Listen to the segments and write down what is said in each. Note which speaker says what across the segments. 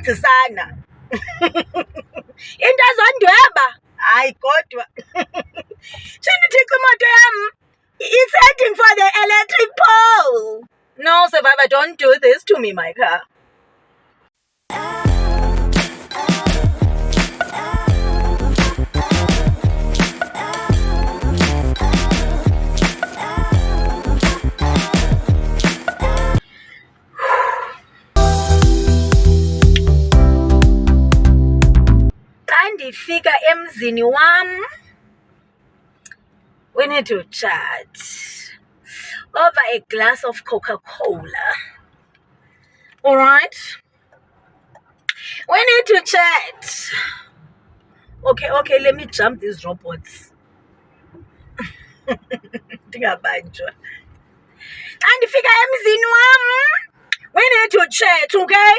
Speaker 1: ukugcitsana. Into azondweba hayi kodwa shini thixo imoto yam it's heading for the electric pole. No, Survivor, don't do this to me, my car. Xa ndifika emzini wam, we need to chat over a glass of Coca-Cola. All right? We need to chat. Okay, let me jump these robots. Ndingabanjwa. Xa ndifika emzini wam, we need to chat, okay?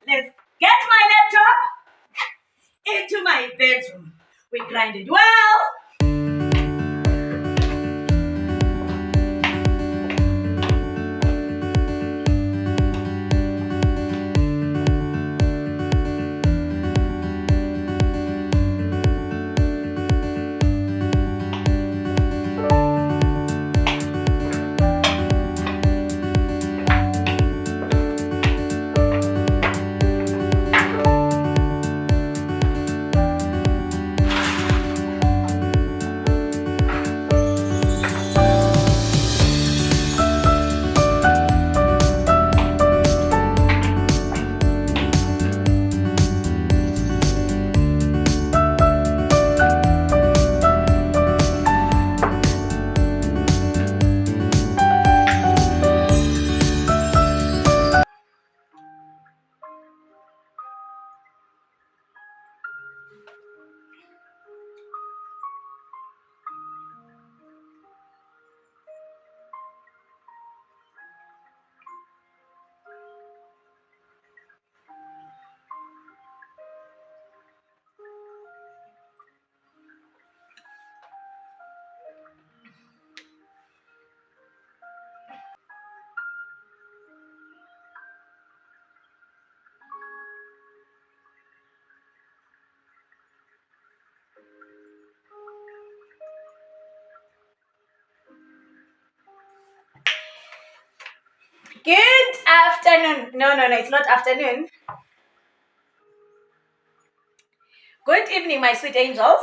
Speaker 1: Let's get my laptop into my bedroom. We grinded well. Good afternoon. No, it's not afternoon. Good evening, my sweet angels.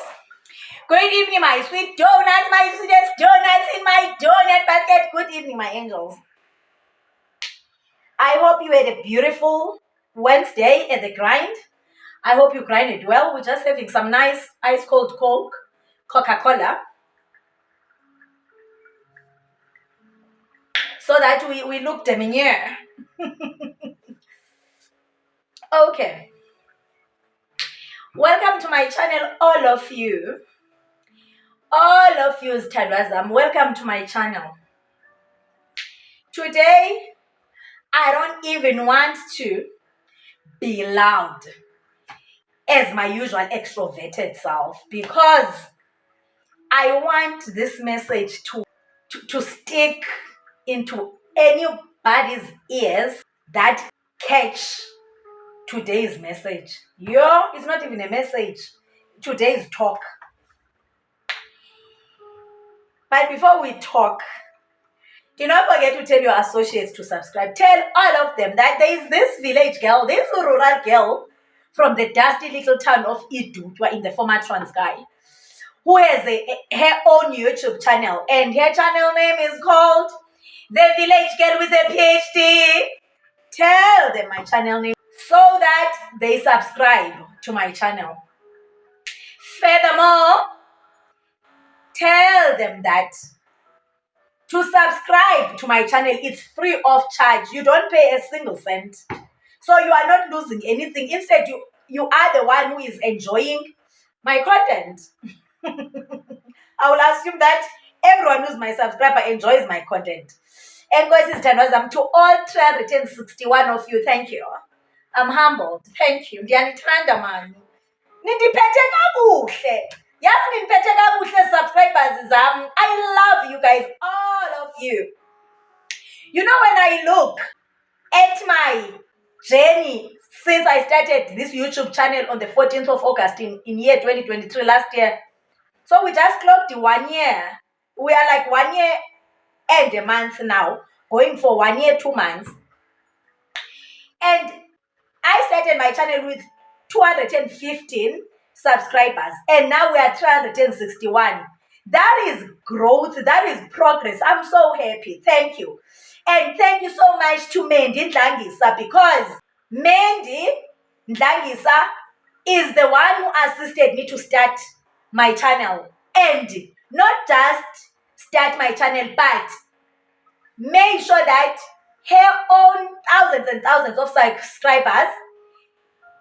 Speaker 1: Good evening, my sweet donuts, my sweetest donuts in my donut basket. Good evening, my angels. I hope you had a beautiful Wednesday at the grind. I hope you grinded well. We're just having some nice ice cold Coca-Cola. So that we look demure. Okay. Welcome to my channel, all of you. All of you, Tadwazam, welcome to my channel. Today, I don't even want to be loud. as my usual extroverted self, because I want this message to stick into anybody's ears that catch today's message. It's not even a message, today's talk. But before we talk, do not forget to tell your associates to subscribe. Tell all of them that there is this village girl, this rural girl from the dusty little town of Idutwa in the former Transkei, who has her own YouTube channel, and her channel name is called The Village Girl with a PhD. Tell them my channel name so that they subscribe to my channel. Furthermore, tell them that to subscribe to my channel, it's free of charge. You don't pay a single cent. So you are not losing anything. Instead, you are the one who is enjoying my content. I will assume that everyone who's my subscriber enjoys my content. And guys, it's Tanwazam to all 361 of you. Thank you. I'm humbled. Thank you. Ndiyanithanda mani. Nindiphethe kakuhle. Yazi nindiphethe kakuhle subscribers zam. I love you guys, all of you. You know, when I look at my journey since I started this YouTube channel on the 14th of August in year 2023, last year. So we just clocked 1 year. We are like 1 year and a month now, going for 1 year, 2 months. And I started my channel with 215 subscribers, and now we are 361. That is growth. That is progress. I'm so happy. Thank you. And thank you so much to Mendi Ndlangisa, because Mendi Ndlangisa is the one who assisted me to start my channel. And not just start my channel, but make sure that her own thousands and thousands of subscribers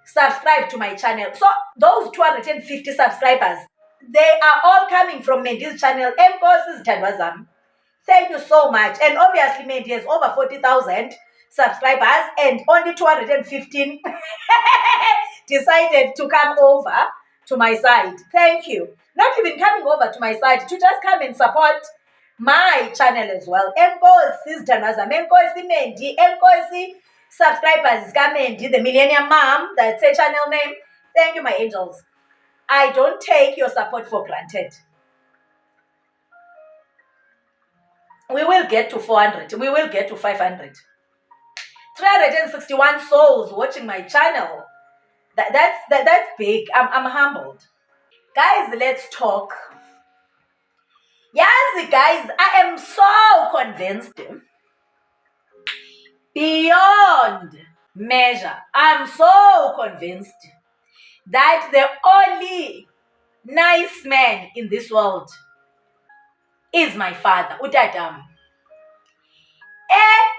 Speaker 1: subscribe to my channel. So those 250 subscribers, they are all coming from Mendy's channel. Enkosi Thandwazam. Thank you so much. And obviously Mendy has over 40,000 subscribers, and only 215 decided to come over to my side. Thank you. Not even coming over to my side, to just come and support my channel as well. Enkosi Thandwazam, Enkosi Mendi, Enkosi subscribers Mendi, the Millennium Mom, that's her channel name. Thank you, my angels. I don't take your support for granted. We will get to 400. We will get to 500. 361 souls watching my channel. That's big. I'm humbled. Guys, let's talk. Yes, guys, I am so convinced beyond measure. I'm so convinced that the only nice man in this world is my father, Utadam.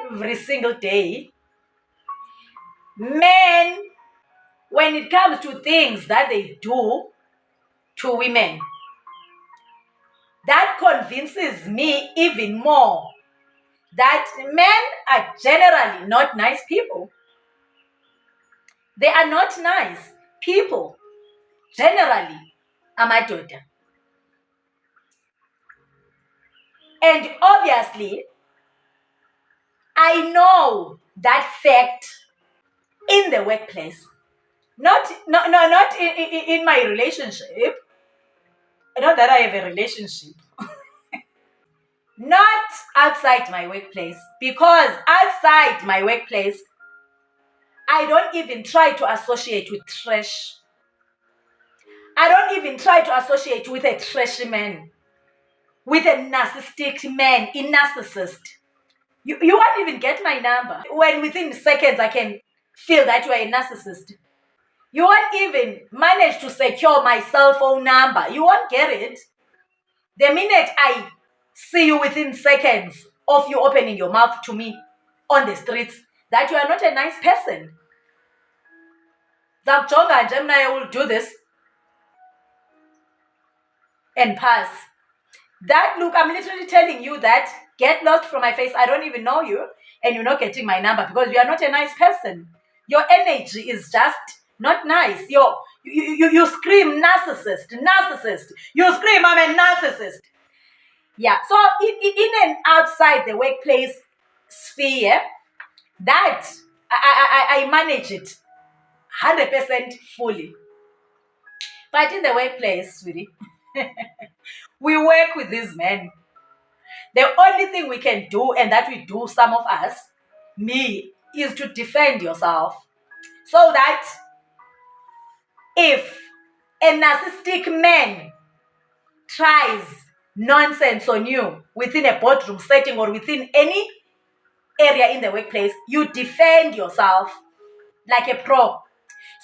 Speaker 1: Every single day, men, when it comes to things that they do to women, that convinces me even more that men are generally not nice people. They are not nice people. Generally, amadoda. And obviously, I know that fact in the workplace. Not in my relationship. Not that I have a relationship. Not outside my workplace. Because outside my workplace, I don't even try to associate with trash. I don't even try to associate with a trashy man. With a narcissistic man, a narcissist. You won't even get my number. When within seconds I can feel that you are a narcissist. You won't even manage to secure my cell phone number. You won't get it. The minute I see you within seconds of you opening your mouth to me on the streets, that you are not a nice person. That Jonga and Gemini will do this and pass. That look, I'm literally telling you that get lost from my face. I don't even know you, and you're not getting my number because you are not a nice person. Your energy is just not nice. You scream narcissist. You scream, I'm a narcissist. Yeah, so in and outside the workplace sphere, that I manage it 100% fully. But in the workplace, sweetie, we work with these men. The only thing we can do, and that we do, some of us, me, is to defend yourself. So that if a narcissistic man tries nonsense on you within a boardroom setting or within any area in the workplace, you defend yourself like a pro.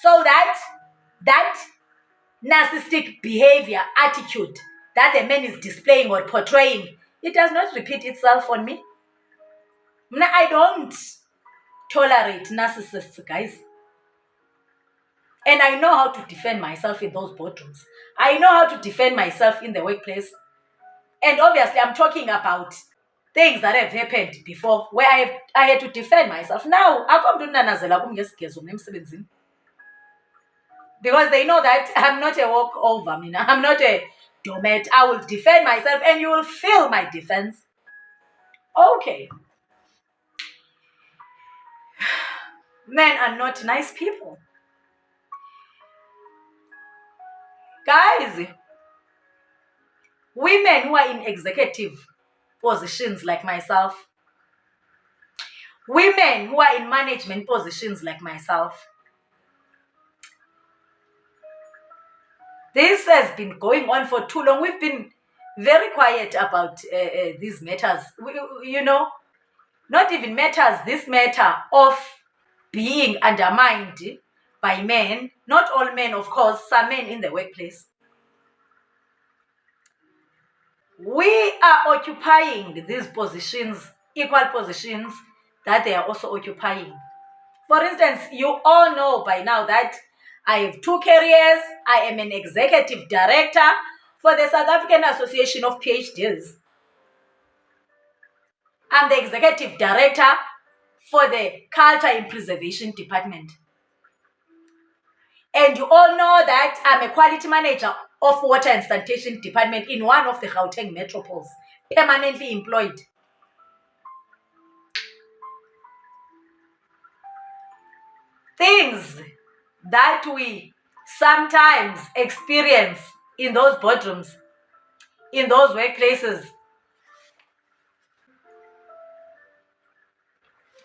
Speaker 1: So that narcissistic behavior, attitude that the man is displaying or portraying, it does not repeat itself on me. I don't tolerate narcissists, guys. And I know how to defend myself in those boardrooms. I know how to defend myself in the workplace. And obviously, I'm talking about things that have happened before where I had to defend myself. Now, because they know that I'm not a walkover. I'm not a doormat. I will defend myself and you will feel my defense. Okay. Men are not nice people. Guys, women who are in executive positions like myself, women who are in management positions like myself, this has been going on for too long. We've been very quiet about these matters. Not even matters, this matter of being undermined by men. Not all men, of course, some men in the workplace. We are occupying these positions, equal positions that they are also occupying. For instance, you all know by now that I have 2 careers. I am an executive director for the South African Association of PhDs. I'm the executive director for the Culture and Preservation Department. And you all know that I'm a quality manager of Water and Sanitation Department in one of the Gauteng metropoles, permanently employed. Things that we sometimes experience in those boardrooms, in those workplaces,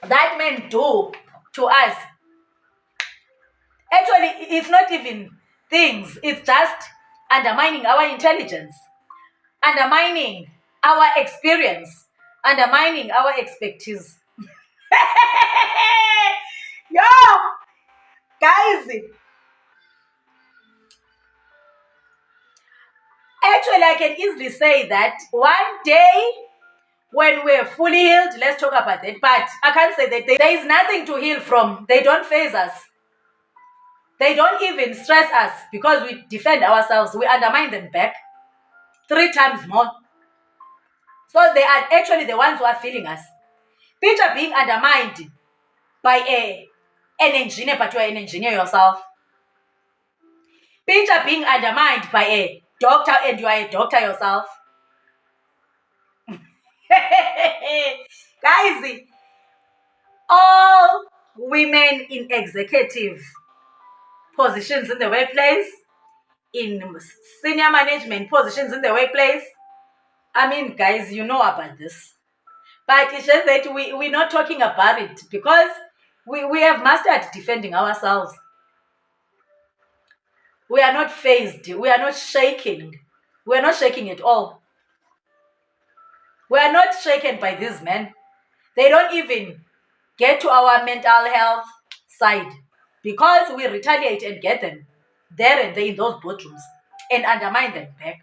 Speaker 1: that men do to us. Actually, it's not even things, it's just undermining our intelligence, undermining our experience, undermining our expertise. Yo, guys, actually, I can easily say that one day when we're fully healed, let's talk about it. But I can't say that there is nothing to heal from. They don't faze us. They don't even stress us because we defend ourselves. We undermine them back 3 times more. So they are actually the ones who are feeling us. Picture being undermined by an engineer, but you are an engineer yourself. Picture being undermined by a doctor and you are a doctor yourself. Guys, all women in executive positions in the workplace, in senior management positions in the workplace, I mean, guys, you know about this. But it's just that we're not talking about it because we have mastered defending ourselves. We are not phased. We are not shaking. We are not shaking at all. We are not shaken by these men. They don't even get to our mental health side because we retaliate and get them there and there in those boardrooms and undermine them back.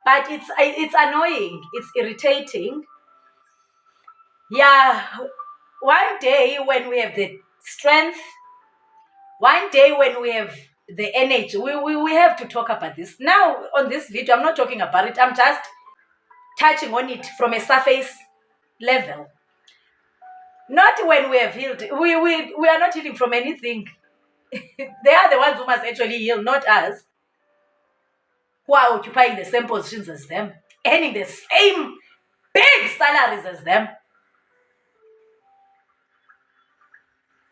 Speaker 1: But it's annoying. It's irritating. Yeah, one day when we have the strength, one day when we have the energy, we have to talk about this. Now, on this video, I'm not talking about it. I'm just touching on it from a surface level. Not when we have healed. We are not healing from anything. They are the ones who must actually heal, not us, who are occupying the same positions as them, earning the same big salaries as them,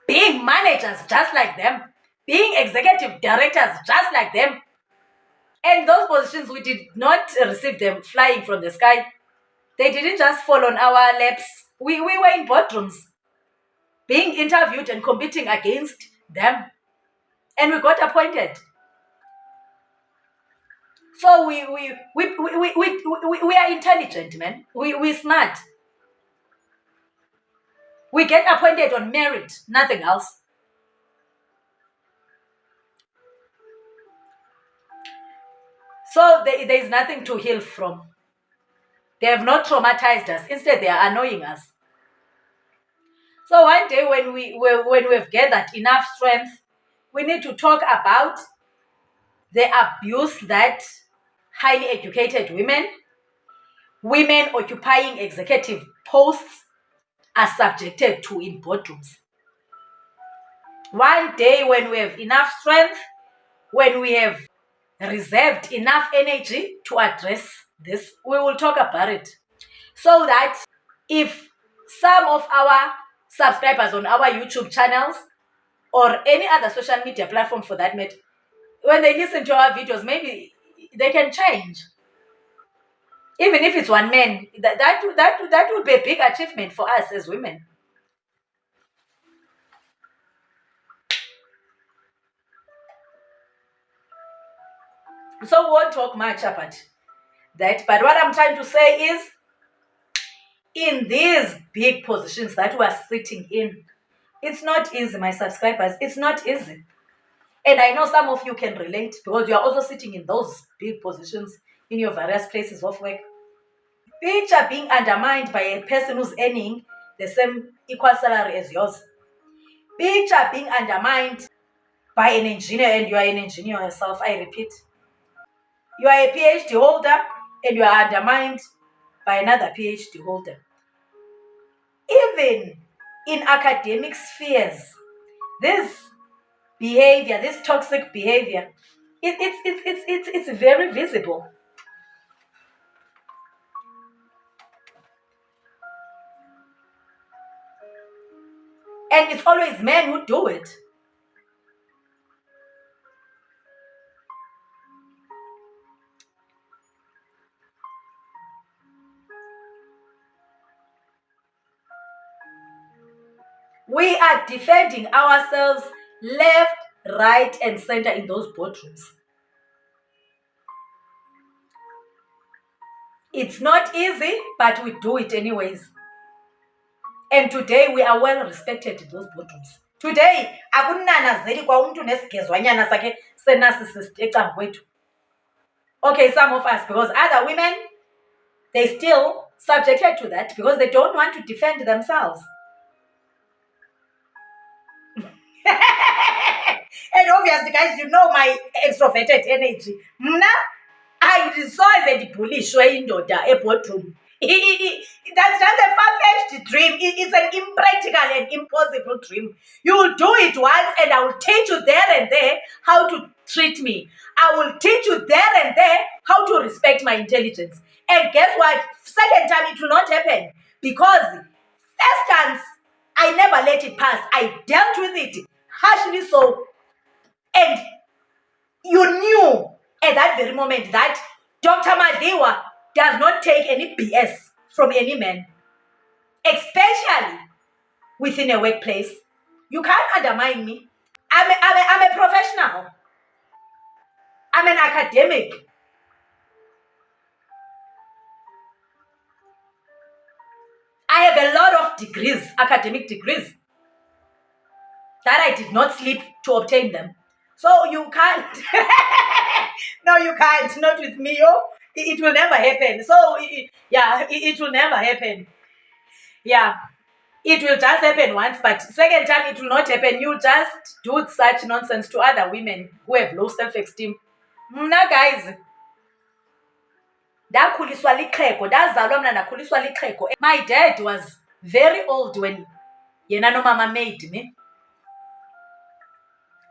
Speaker 1: being managers just like them, being executive directors just like them. And those positions, we did not receive them flying from the sky. They didn't just fall on our laps. We were in boardrooms, being interviewed and competing against them. And we got appointed. So we are intelligent, man. We smart. We get appointed on merit, nothing else. So there is nothing to heal from. They have not traumatized us. Instead, they are annoying us. So one day when we've gathered enough strength, we need to talk about the abuse that highly educated women occupying executive posts are subjected to in boardrooms. One day when we have enough strength, when we have reserved enough energy to address this, we will talk about it. So that if some of our subscribers on our YouTube channels or any other social media platform for that matter, when they listen to our videos, maybe they can change. Even if it's one man, that would be a big achievement for us as women. So we won't talk much about that. But what I'm trying to say is, in these big positions that we are sitting in, it's not easy, my subscribers. It's not easy. And I know some of you can relate because you are also sitting in those big positions in your various places of work. Picture being undermined by a person who's earning the same equal salary as yours. Picture being undermined by an engineer, and you are an engineer yourself. I repeat, you are a PhD holder and you are undermined by another PhD holder. Even in academic spheres, this behavior, this toxic behavior, it's very visible. And it's always men who do it. We are defending ourselves left, right, and center in those boardrooms. It's not easy, but we do it anyways. And today we are well respected in those boardrooms. Today, akunanazeli kwa umuntu nesigezwanyana sakhe senarcissist ecangkwethu. Okay, some of us, because other women, they still subjected to that because they don't want to defend themselves. And obviously, guys, you know my extroverted energy. I resolve and bullish indoda a boardroom. That's just a far-fetched dream. It's an impractical and impossible dream. You will do it once and I will teach you there and there how to treat me. I will teach you there and there how to respect my intelligence. And guess what? Second time, it will not happen. Because first chance, I never let it pass. I dealt with it harshly so. And you knew at that very moment that Dr. Madiwa does not take any BS from any man, especially within a workplace. You can't undermine me. I'm a professional. I'm an academic. I have a lot of degrees, academic degrees, that I did not sleep to obtain them. So you can't. No, you can't. Not with me. Oh, it will never happen. So, it will never happen. Yeah, it will just happen once, but second time it will not happen. You just do such nonsense to other women who have low self-esteem. Mna guys, ndakhuliswa lixhego, ndazalwa mna ndakhuliswa lixhego. My dad was very old when yena nomama made me.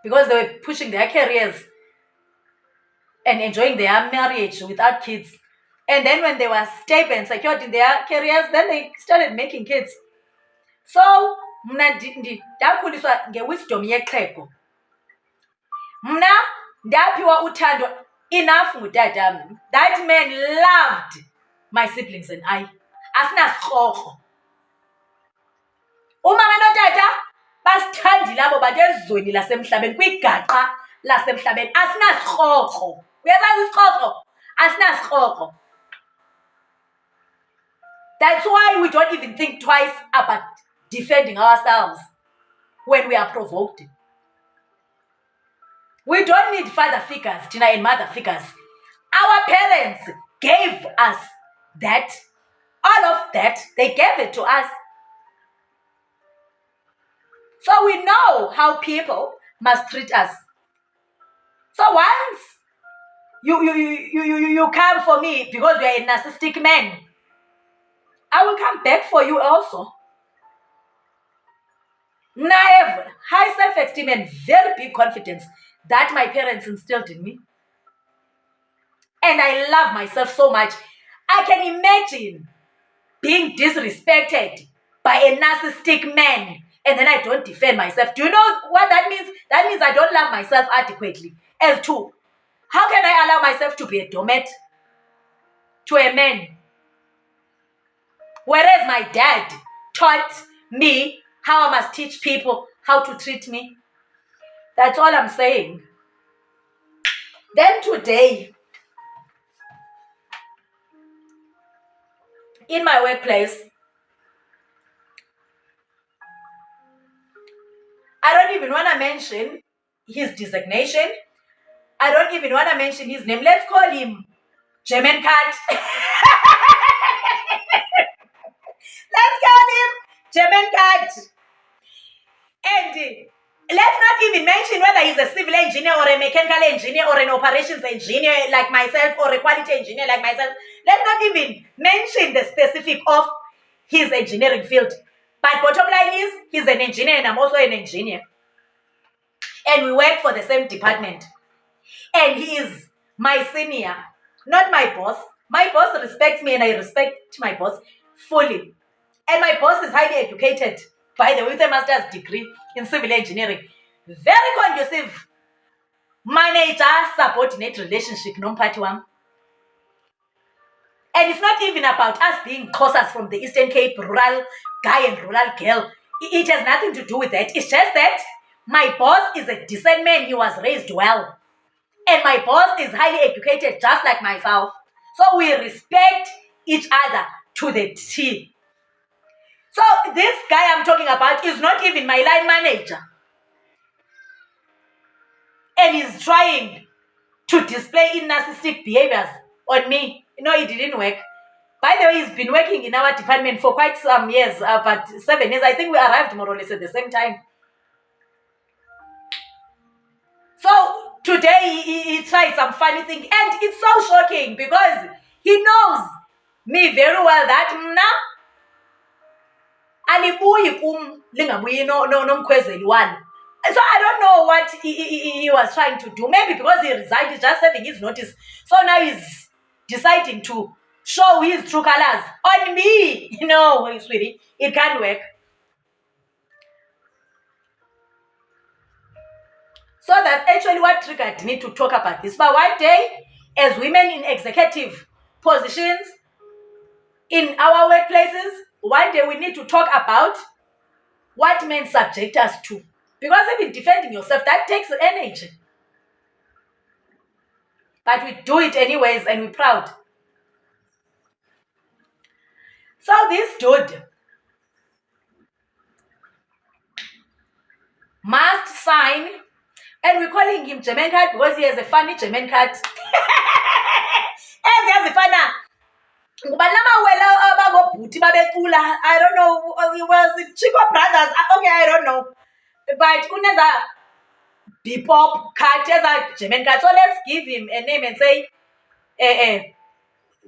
Speaker 1: because they were pushing their careers and enjoying their marriage without kids. And then when they were stable and secured in their careers, then they started making kids. So mna ndakhuliswa ngewisdom yexhego. Mna ndaphiwa uthando enough ngutata. That man loved my siblings and I. Asinasikrokro. Umama notata basithandile abo bantu ezweni lasemhlabeni kwigaqa lasemhlabeni. Asinasikrokro. Uyazazi isikrokro? Asinasikrokro. That's why we don't even think twice about defending ourselves when we are provoked. We don't need father figures, Tina, and mother figures. Our parents gave us that. All of that, they gave it to us. So we know how people must treat us. So once you come for me because you are a narcissistic man, I will come back for you also. Now I have high self-esteem and very big confidence that my parents instilled in me. And I love myself so much. I can imagine being disrespected by a narcissistic man and then I don't defend myself. Do you know what that means? That means I don't love myself adequately. As to, how can I allow myself to be a doormat to a man? Whereas my dad taught me how I must teach people how to treat me. That's all I'm saying. Then today, in my workplace, I don't even want to mention his designation. I don't even want to mention his name. Let's call him German Cat. Let's call him German Cat. And let's not even mention whether he's a civil engineer or a mechanical engineer or an operations engineer like myself or a quality engineer like myself. Let's not even mention the specific of his engineering field. But bottom line is, he's an engineer and I'm also an engineer. And we work for the same department. And he is my senior, not my boss. My boss respects me and I respect my boss fully. And my boss is highly educated, by the way, with a master's degree in civil engineering. Very conducive manager-subordinate relationship, nomphathi wam. And it's not even about us being Xhosas from the Eastern Cape, rural guy and rural girl. It has nothing to do with that. It's just that my boss is a decent man. He was raised well. And my boss is highly educated, just like myself. So we respect each other to the T. So this guy I'm talking about is not even my line manager. And he's trying to display narcissistic behaviors on me. No, it didn't work. By the way, he's been working in our department for quite some years, about 7 years. I think we arrived more or less at the same time. So today he tried some funny thing, and it's so shocking because he knows me very well that mna alibuyi kum lingabuyi nomkhwezeli walo. So I don't know what he was trying to do. Maybe because he resigned, he's just serving his notice. So now he's deciding to show his true colors on me. No, sweetie, it can't work. So that's actually what triggered me to talk about this. But one day, as women in executive positions in our workplaces, one day we need to talk about what men subject us to. Because even defending yourself, that takes energy. But we do it anyways and we're proud. So this dude must sign, and we're calling him German Cat because he has a funny German Cat. And he has a funny. I don't know. It was Chico Brothers. Okay, I don't know. But uneza Bebop Cat, a German Cat. So let's give him a name and say,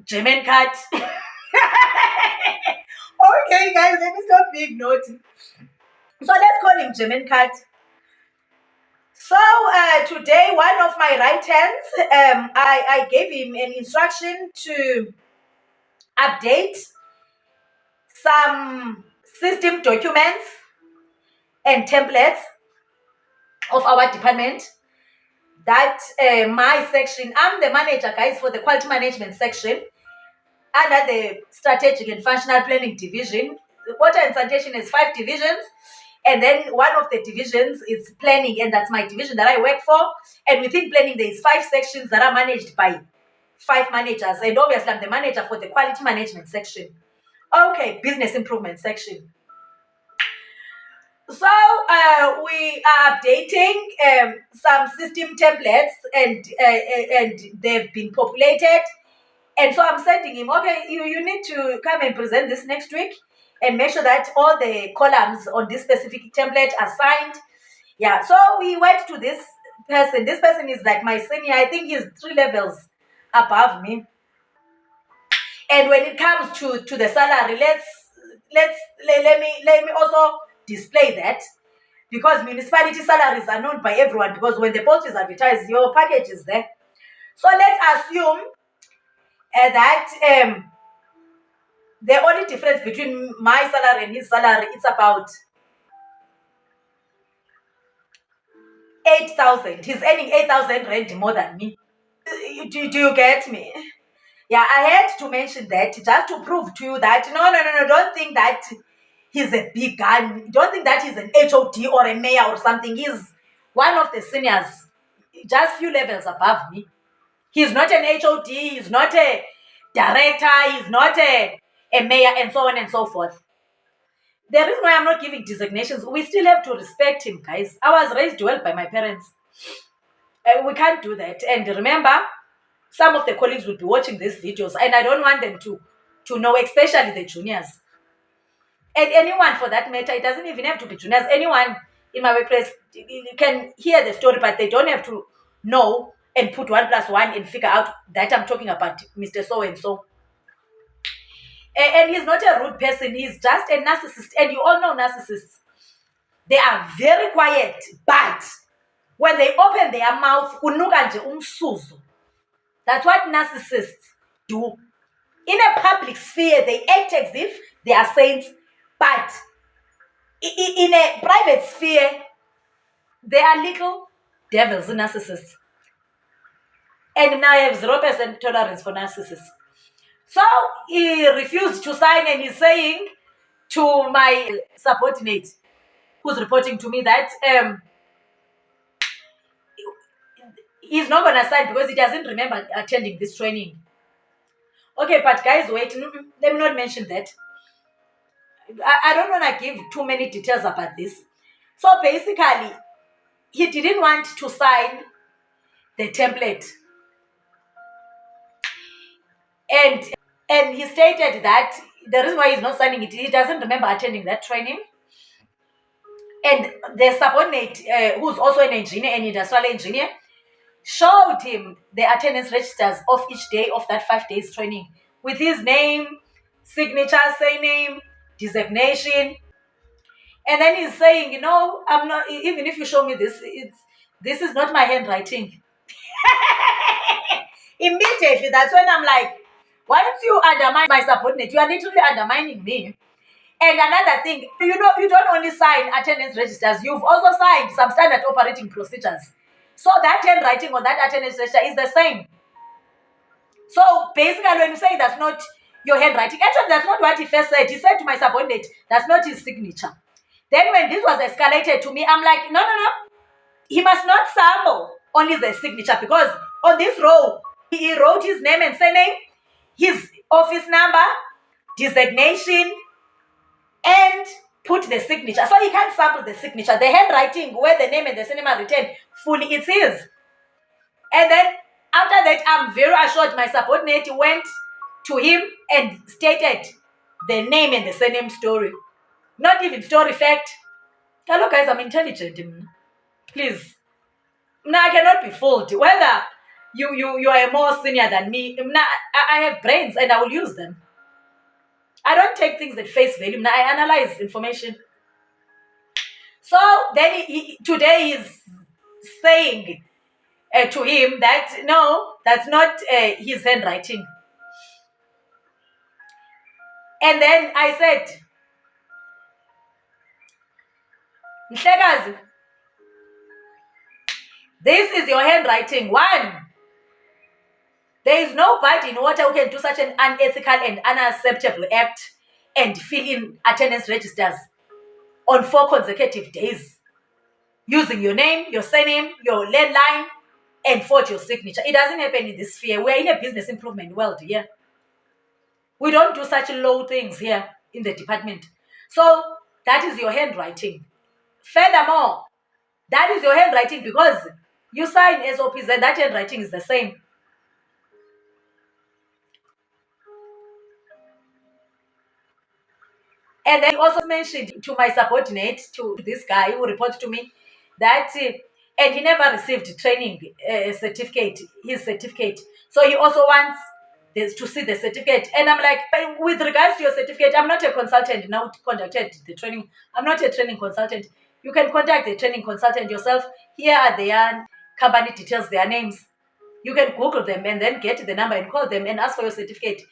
Speaker 1: German Cat. Okay, guys, let me stop being naughty. So let's call him German Cat. So today, one of my right hands, I gave him an instruction to update some system documents and templates of our department. That my section, I'm the manager, guys, for the quality management section under the strategic and functional planning division. Water and sanitation is 5 divisions, and then one of the divisions is planning, and that's my division that I work for. And within planning, there is 5 sections that are managed by 5 managers, and obviously I'm the manager for the quality management section. Okay, business improvement section. So we are updating some system templates, and they've been populated. And so I'm sending him, okay, you need to come and present this next week and make sure that all the columns on this specific template are signed. Yeah, so we went to this person. This person is like my senior. I think he's 3 levels above me. And when it comes to the salary, let me also display that, because municipality salaries are known by everyone, because when the post is advertised, your package is there. So let's assume that the only difference between my salary and his salary, it's about 8,000. He's earning 8,000 rand more than me. Do you get me? Yeah, I had to mention that just to prove to you that no, don't think that he's a big guy. Don't think that he's an HOD or a mayor or something. He's one of the seniors, just few levels above me. He's not an HOD, he's not a director, he's not a mayor, and so on and so forth. The reason why I'm not giving designations, we still have to respect him, guys. I was raised well by my parents. We can't do that. And remember, some of the colleagues will be watching these videos, and I don't want them to know, especially the juniors. And anyone for that matter, it doesn't even have to be juniors. Anyone in my workplace, you can hear the story, but they don't have to know and put 1 + 1 and figure out that I'm talking about Mr. So-and-so. And he's not a rude person. He's just a narcissist. And you all know narcissists. They are very quiet, but when they open their mouth, that's what narcissists do. In a public sphere, they act as if they are saints, but in a private sphere, they are little devils, narcissists. And now I have 0% tolerance for narcissists. So he refused to sign, and he's saying to my subordinate who's reporting to me that he's not going to sign because he doesn't remember attending this training. Okay, but guys, wait, let me not mention that. I don't want to give too many details about this. So basically, he didn't want to sign the template. And he stated that the reason why he's not signing it, he doesn't remember attending that training. And the subordinate, who's also an engineer, an industrial engineer, showed him the attendance registers of each day of that 5 days training with his name, signature, surname, designation. And then he's saying, I'm not, even if you show me this, this is not my handwriting. Immediately, that's when I'm like, once you undermine my subordinate, you are literally undermining me. And another thing, you don't only sign attendance registers, you've also signed some standard operating procedures. So that handwriting on that attendance register is the same. So basically, when you say that's not your handwriting, actually that's not what he first said. He said to my subordinate, that's not his signature. Then when this was escalated to me, I'm like, no. He must not sample only the signature, because on this row, he wrote his name and surname, his office number, designation, and put the signature. So he can't sample the signature. The handwriting where the name and the surname are written fully, it's his. And then after that, I'm very assured my subordinate went to him and stated the name and the surname story. Not even story, fact. Hello guys, I'm intelligent. Please. Now I cannot be fooled. Whether you are more senior than me, I have brains and I will use them. I don't take things at face value. Now I analyze information. So then today he's saying to him that no, that's not his handwriting. And then I said, Mhlekazi, this is your handwriting. One, there is nobody in water who can do such an unethical and unacceptable act and fill in attendance registers on 4 consecutive days using your name, your surname, your landline, and forge your signature. It doesn't happen in this sphere. We're in a business improvement world here. We don't do such low things here in the department. So that is your handwriting. Furthermore, that is your handwriting because you sign SOPs and that handwriting is the same. And then he also mentioned to my subordinate, to this guy who reports to me, that and he never received training certificate, his certificate. So he also wants this to see the certificate. And I'm like, with regards to your certificate, I'm not a consultant. Now conducted the training. I'm not a training consultant. You can contact the training consultant yourself. Here are their company details, their names. You can Google them and then get the number and call them and ask for your certificate.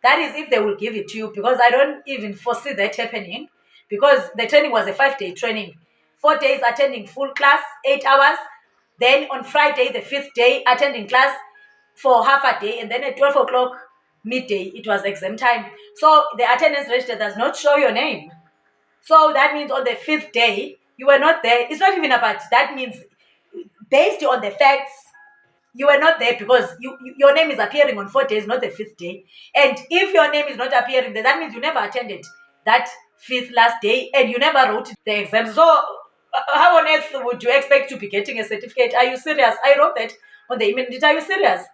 Speaker 1: That is if they will give it to you, because I don't even foresee that happening, because the training was a 5-day training. 4 days attending full class, 8 hours. Then on Friday, the 5th day, attending class for half a day. And then at 12 o'clock, midday, it was exam time. So the attendance register does not show your name. So that means on the 5th day, you were not there. It's not even about, that means based on the facts, you were not there because your name is appearing on 4 days, not the 5th day. And if your name is not appearing there, that means you never attended that 5th last day and you never wrote the exam. So how on earth would you expect to be getting a certificate? Are you serious? I wrote that on the email. Are you serious?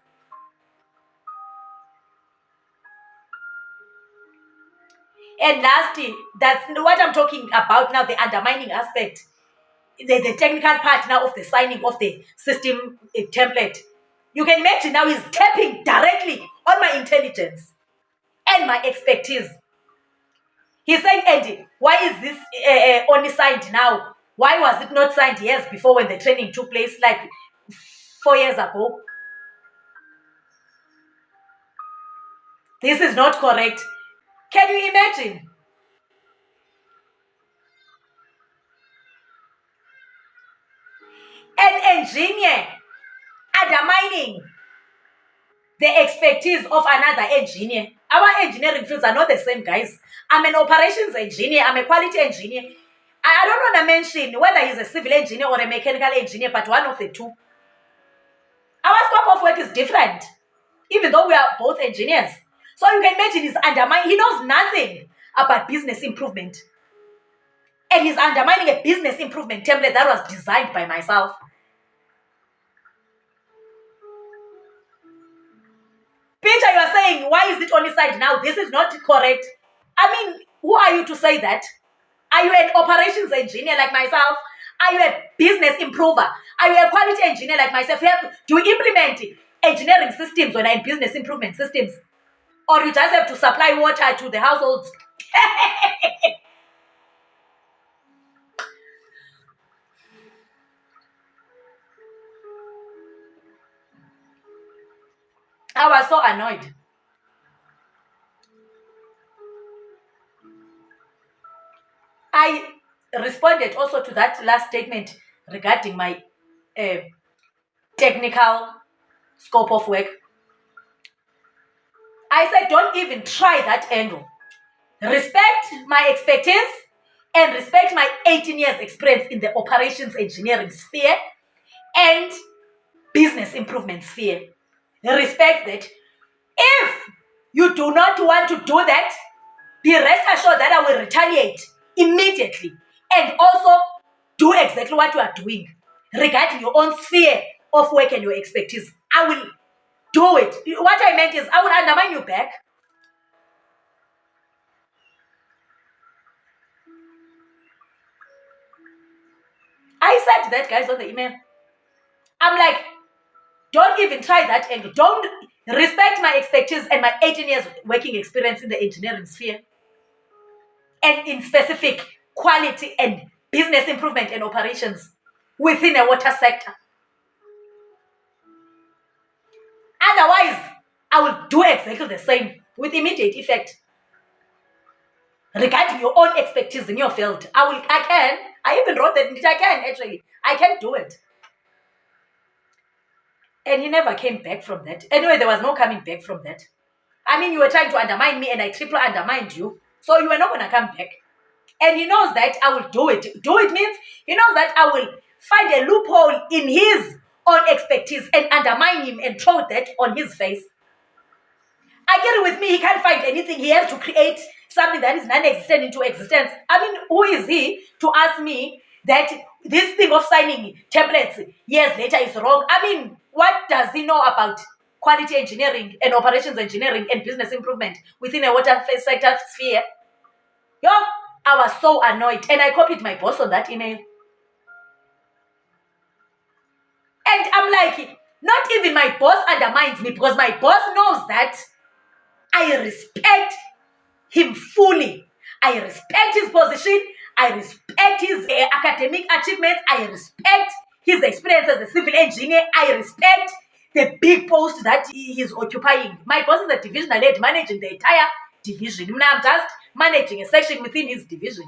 Speaker 1: And lastly, that's what I'm talking about now, the undermining aspect. The technical part now of the signing of the system template. You can imagine now he's tapping directly on my intelligence and my expertise. He's saying, Andy, why is this only signed now? Why was it not signed years before when the training took place, like 4 years ago? This is not correct. Can you imagine? An engineer undermining the expertise of another engineer. Our engineering fields are not the same, guys. I'm an operations engineer. I'm a quality engineer. I don't want to mention whether he's a civil engineer or a mechanical engineer, but one of the two. Our scope of work is different, even though we are both engineers. So you can imagine he's undermining. He knows nothing about business improvement. And he's undermining a business improvement template that was designed by myself. Peter, you are saying, why is it only signed now? This is not correct. I mean, who are you to say that? Are you an operations engineer like myself? Are you a business improver? Are you a quality engineer like myself? Do you implement engineering systems when I'm business improvement systems? Or you just have to supply water to the households? I was so annoyed. I responded also to that last statement regarding my technical scope of work. I said, don't even try that angle. Respect my expertise and respect my 18 years experience in the operations engineering sphere and business improvement sphere. Respect that. If you do not want to do that, be rest assured that I will retaliate immediately and also do exactly what you are doing regarding your own sphere of work and your expertise. I will do it. What I meant is I will undermine you back. I said that, guys, on the email. I'm like, don't even try that angle. Don't respect my expertise and my 18 years working experience in the engineering sphere and in specific quality and business improvement and operations. within a water sector. Otherwise, I will do exactly the same with immediate effect. Regarding your own expertise in your field, I even wrote that I can do it. And he never came back from that. Anyway, there was no coming back from that. I mean, you were trying to undermine me and I triple undermined you. So you were not going to come back. And he knows that I will do it. Do it means he knows that I will find a loophole in his own expertise and undermine him and throw that on his face. I get it with me. He can't find anything. He has to create something that is non-existent into existence. I mean, who is he to ask me that this thing of signing templates years later is wrong? I mean, what does he know about quality engineering and operations engineering and business improvement within a water sector sphere? Yo, I was so annoyed and I copied my boss on that email. And I'm like, not even my boss undermines me because my boss knows that I respect him fully. I respect his position. I respect his academic achievements. I respect his experience as a civil engineer. I respect the big post that he is occupying. My boss is a divisional head managing the entire division. I'm just managing a section within his division.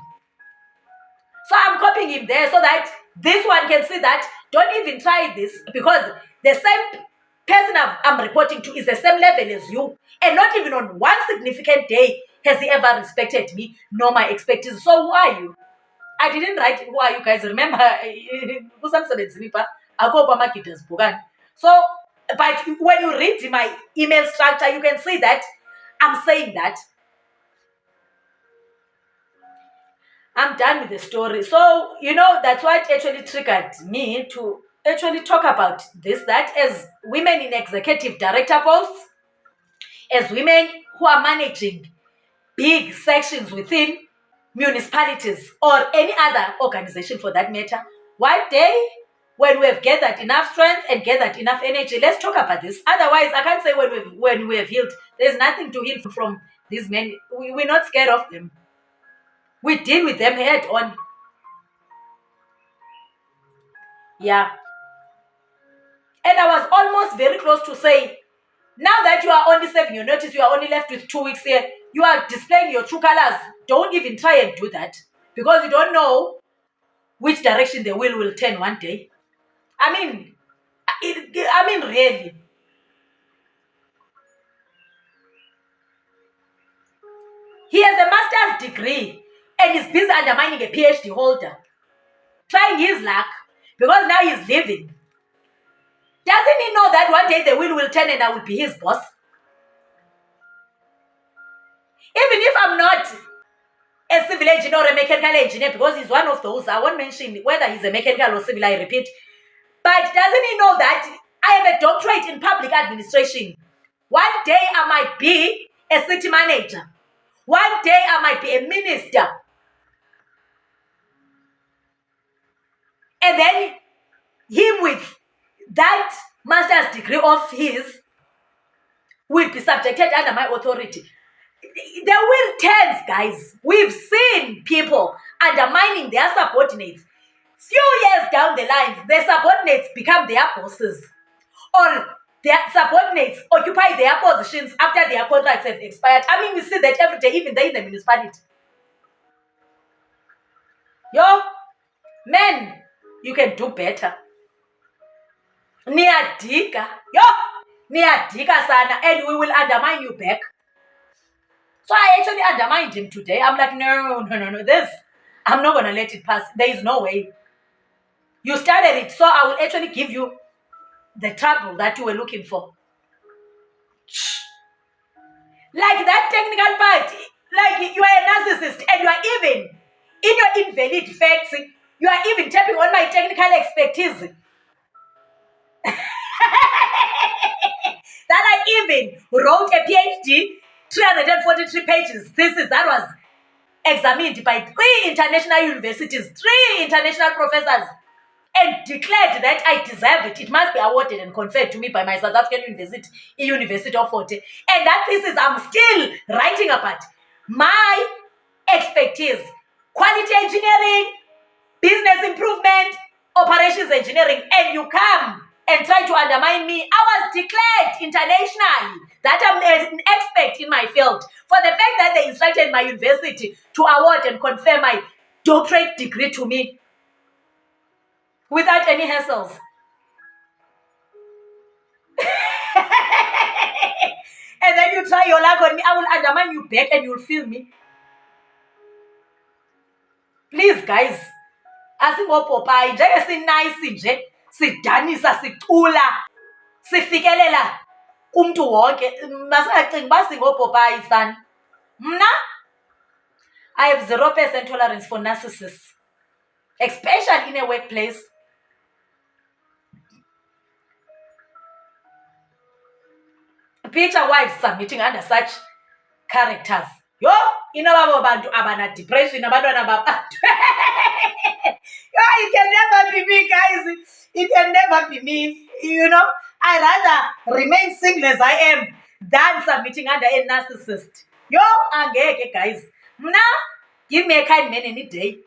Speaker 1: So I'm copying him there so that this one can see that don't even try this because the same person I'm reporting to is the same level as you. And not even on one significant day has he ever respected me, nor my expertise. So who are you? I didn't write who are you guys. Remember, so, but when you read my email structure, you can see that I'm saying that. I'm done with the story. So, that's what actually triggered me to actually talk about this, that as women in executive director posts, as women who are managing big sections within municipalities or any other organization for that matter, one day when we have gathered enough strength and gathered enough energy, let's talk about this. Otherwise, I can't say when we have healed. There's nothing to heal from these men. We're not scared of them. We deal with them head on. Yeah. And I was almost very close to say, now that you are only serving your notice, you are only left with 2 weeks here, you are displaying your true colors. Don't even try and do that because you don't know which direction the wheel will turn one day. I mean, really. He has a master's degree and is busy undermining a PhD holder, trying his luck because now he's leaving. Doesn't he know that one day the wheel will turn and I will be his boss? Even if I'm not a civil engineer or a mechanical engineer, because he's one of those, I won't mention whether he's a mechanical or civil, I repeat. But doesn't he know that I have a doctorate in public administration? One day I might be a city manager. One day I might be a minister. And then him with that master's degree of his will be subjected under my authority. The wheel turns, guys. We've seen people undermining their subordinates. Few years down the line, their subordinates become their bosses. Or their subordinates occupy their positions after their contracts have expired. I mean, we see that every day, even there in the municipality. Yo, men, you can do better. Niyadika. Yo, niyadika sana, and we will undermine you back. So I actually undermined him today. I'm like, no, this, I'm not going to let it pass. There is no way. You started it, so I will actually give you the trouble that you were looking for. Like that technical part, like you are a narcissist and you are even, in your invalid facts, you are even tapping on my technical expertise. That I even wrote a PhD, 343 pages thesis that was examined by 3 international universities, 3 international professors, and declared that I deserve it. It must be awarded and conferred to me by my South African University of Fort. And that thesis I'm still writing about. My expertise, quality engineering, business improvement, operations engineering, and you come and try to undermine me. I was declared internationally that I'm an expert in my field for the fact that they instructed my university to award and confer my doctorate degree to me without any hassles. And then you try your luck on me, I will undermine you back and you'll feel me. Please, guys. Asingopopayi njeke sinice nje sidanisa sicula sifikelela kumntu wonke masingacingi uba singopopayi sana. Mna I have 0% tolerance for narcissists, especially in a workplace. Picture wives submitting under such characters. Yo, inobabo bantu abana depression abantwana babantu. Yo, it can never be me, guys. It can never be me. You know, I rather remain single as I am than submitting under a narcissist. Yo, angeke, guys. Mna, give me a kind man any day.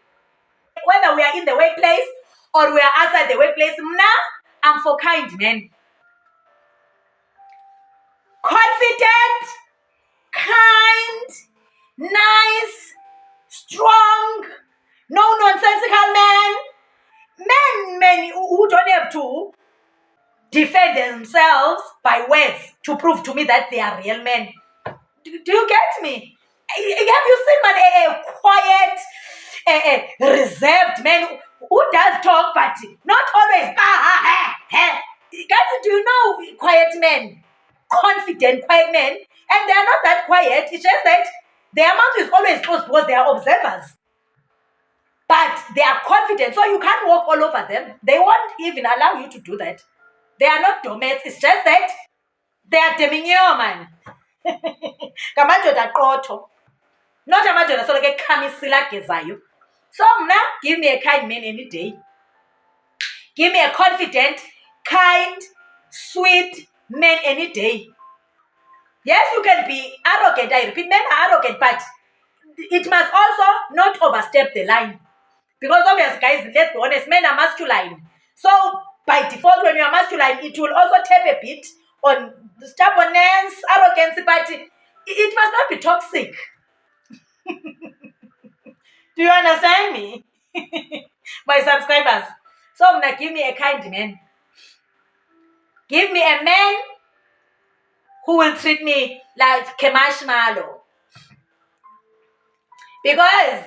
Speaker 1: Whether we are in the workplace or we are outside the workplace, mna, I'm for kind men. Confident, kind, nice, strong, no nonsensical men. Men who don't have to defend themselves by words to prove to me that they are real men. Do you get me? Have you seen a quiet, reserved man who does talk but not always? Guys, do you know quiet men? Confident, quiet men, and they are not that quiet. It's just that their mouth is always closed because they are observers. But they are confident, so you can't walk all over them. They won't even allow you to do that. They are not doormats. It's just that they are deminyo, man. Kamadoda qotho. Not amadoda soloko ekhamisila gezayo. So mna, give me a kind man any day. Give me a confident, kind, sweet man any day. Yes, you can be arrogant. I repeat, men are arrogant, but it must also not overstep the line. Because obviously, guys, let's be honest, men are masculine. So, by default, when you are masculine, it will also tap a bit on stubbornness, arrogance, but it must not be toxic. Do you understand me? My subscribers. So, I'm gonna give me a kind man. Give me a man who will treat me like a marshmallow. Because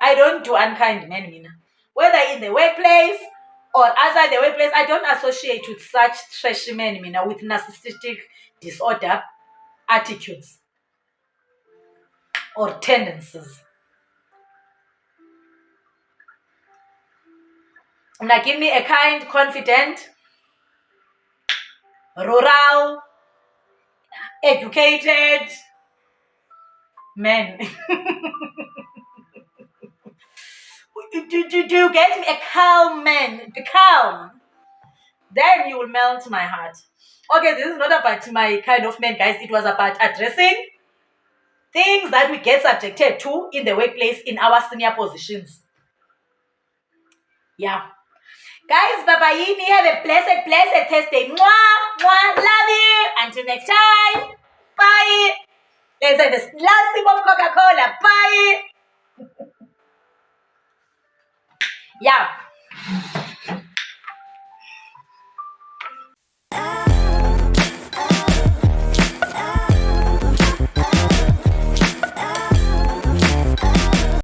Speaker 1: I don't do unkind men, Mina. Whether in the workplace or outside the workplace, I don't associate with such trashy men, Mina, with narcissistic disorder attitudes or tendencies. Now give me a kind, confident, rural, educated man. Do you get me? A calm man. Be calm. Then you will melt my heart. Okay, this is not about my kind of man, guys. It was about addressing things that we get subjected to in the workplace in our senior positions. Yeah. Guys, bye-bye. Have a blessed Thursday. Mwah, mwah. Love you. Until next time. Bye. Let's have this last sip of Coca-Cola. Bye. Yeah.